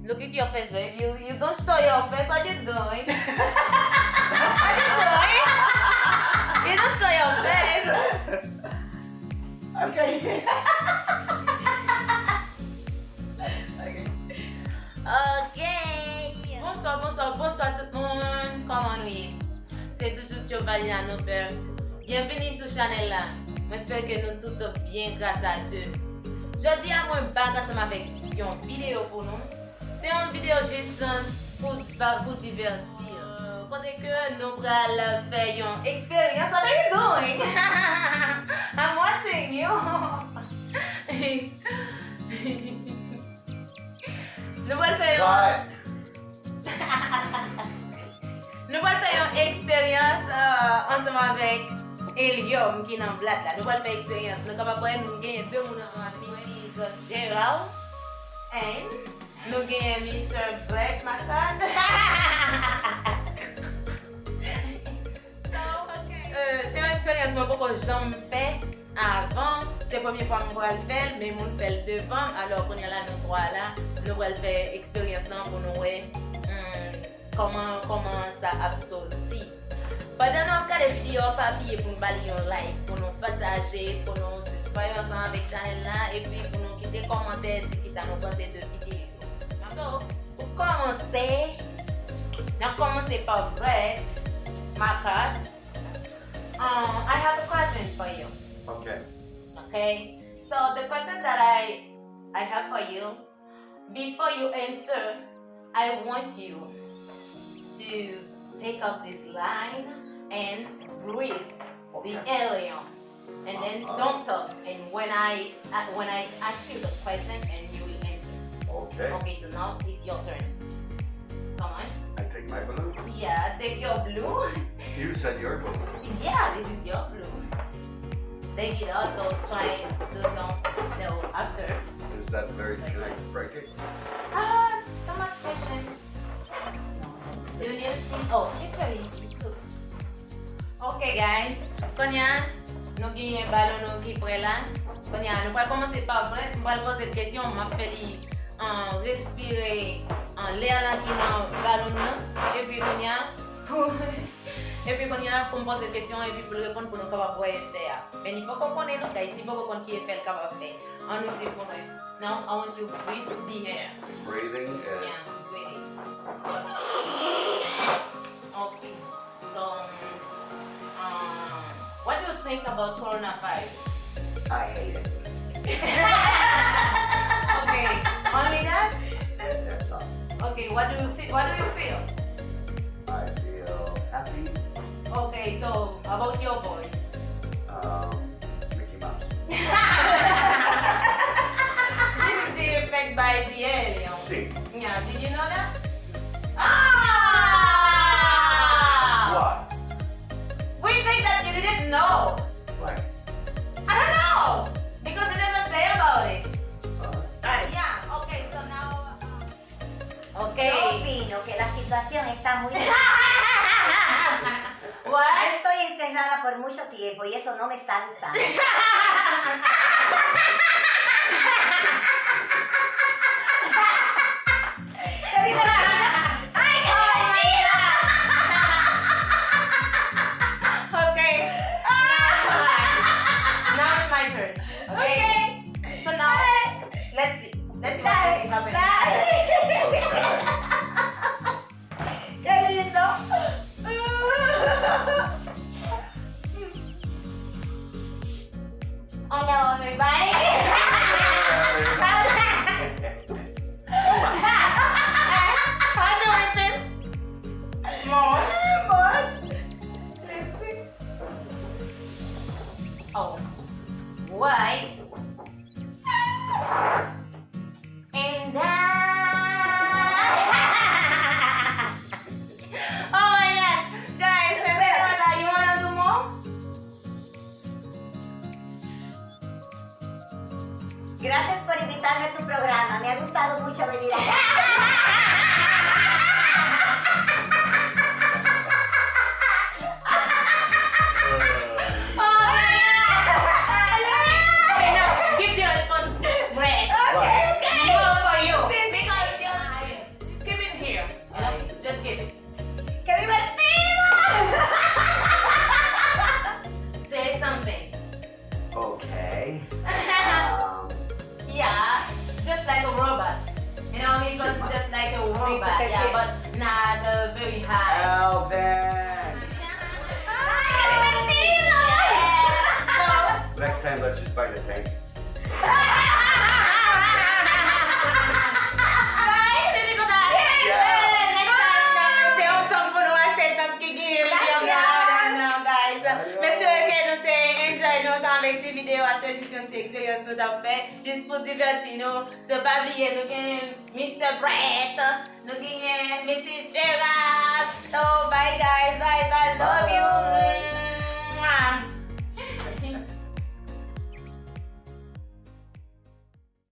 Look at your face, babe. You don't show your face. What you doing? What you doing? You don't show your face. Okay. Ok. Bonsoir tout le monde. Comment nous y? C'est toujours Giovanni là, nos pères. Bienvenue sur Chanel là. J'espère que nous tous bien grâce à Dieu. Je dis à moi back ensemble avec une vidéo pour nous. C'est une vidéo juste pour divertir. Côté que nous allons faire une expérience. What are you doing? I'm watching you. Nous allons faire nous allons faire une expérience ensemble avec Eliom qui est dans Black. Nous allons faire une expérience. Nous allons faire deux personnes ensemble. Gerald and nous avons Mr. Black Massad. C'est une expérience que je jamais fait avant. C'est la première fois que je vais le faire, mais je le fais devant. Alors qu'on est là, nous trois là, nous allons faire l'expérience pour nous voir comment ça a sorti. Pendant nous avons des vidéos papier pour nous balayer en live, pour nous partager, pour nous subscriber ensemble avec Chanel là, et puis pour nous quitter commentaires si ça nous pensez de vidéo. Donc, pour commencer, nous commencer par vrai, ma carte. I have a question for you. Okay. Okay. So the question that I have for you, before you answer, I want you to take up this line and breathe the alien, and then don't talk. And when I ask you the question, and you will answer. Okay. Okay. So now it's your turn. Come on. I take my balloon. Yeah. Take your blue. You said your balloon. Yeah. This is your blue. Take it also try to do some after. Is that very can I break it? So much question. Do you need to? Oh, it's very easy. Okay guys, Konya, nous avons un ballon qui est prêt là. Konya, nous allons commencer par vrai. Nous allons poser cette question. On m'a fait respirer en l'air là qui est dans le ballon. Et puis Konya, et puis quand il y a pour me poser des questions et puis pour le répondre pour nous capables de faire. Mais il faut comprendre nous guys, il faut comprendre qui est fait capable de faire. On nous dit pour nous. Now I want you to breathe the air. Breathing and Yeah, breathing. Okay. So what do you think about coronavirus? I hate it. Okay. Only that? That's all. Okay, what do you feel? I feel happy. Okay, so about your voice. Mickey Mouse. This is the effect by the alien. See. Yeah, did you know that? What? We think that you didn't know. What? I don't know. Because you never say about it. Right. Yeah, okay, so now. Yo Okay. opino que la situación está muy... What? Estoy encerrada por mucho tiempo y eso no me está gustando. Okay. Now it's my turn. Okay. So now let's see. Let's see what is happening. ¡Qué lindo! Hola, everybody. How do I feel? More. Oh. Why? And oh my god. Guys, you wanna do more? Gracias por invitarme a tu programa. Me ha gustado mucho venir acá. Okay, now give the response. Great. What? More for you. Because you Okay. Yeah, just like a robot. You know, he was just like a robot, yeah, but not very high. Alvin! Yeah. Next time, let's just buy the tank. Avec ces vidéos à cette expérience nous avons fait juste pour divertir nous. C'est pas oublier nous gagnons Mr. Brett, nous gagnons Mrs. Gerard. So bye guys, bye bye, love you. Mwah.